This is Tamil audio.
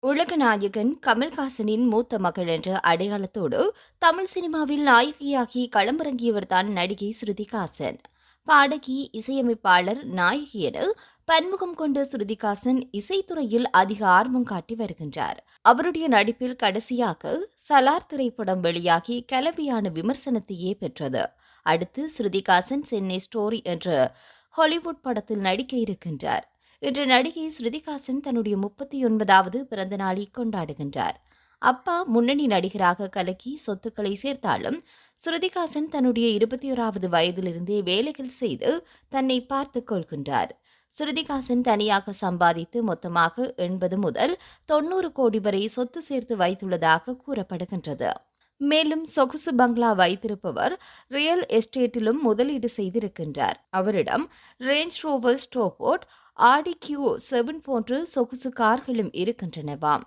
உலக நாயகன் கமல்ஹாசனின் மூத்த மகள் என்ற அடையாளத்தோடு தமிழ் சினிமாவில் நாயகியாகி களமிறங்கியவர்தான் நடிகை ஸ்ருதிஹாசன். பாடகி, இசையமைப்பாளர், நாயகி என பன்முகம் கொண்ட ஸ்ருதிஹாசன் இசைத்துறையில் அதிக ஆர்வம் காட்டி வருகின்றார். அவருடைய நடிப்பில் கடைசியாக சலார் திரைப்படம் வெளியாகி கலவையான விமர்சனத்தையே பெற்றது. அடுத்து ஸ்ருதிஹாசன் சென்னை ஸ்டோரி என்ற ஹாலிவுட் படத்தில் நடிக்க இருக்கின்றார். இன்று நடிகை ஸ்ருதிஹாசன் தன்னுடைய 39வது பிறந்த நாளை கொண்டாடுகின்றார். அப்பா முன்னணி நடிகராக கலக்கி சொத்துக்களை சேர்த்தாலும் ஸ்ருதிஹாசன் தன்னுடைய 21வது வயதிலிருந்தே வேலைகள் செய்து தன்னை பார்த்துக் கொள்கின்றார். ஸ்ருதிஹாசன் தனியாக சம்பாதித்து மொத்தமாக 80 முதல் 90 கோடி வரை சொத்து சேர்த்து வைத்துள்ளதாக கூறப்படுகின்றது. மேலும் சொகுசு பங்களா வைத்திருப்பவர் ரியல் எஸ்டேட்டிலும் முதலீடு செய்திருக்கின்றார். அவரிடம் ரேஞ்ச் ரோவர், ஸ்டோபோர்ட், ஆடி Q7 போன்ற சொகுசு கார்களும் இருக்கின்றனவாம்.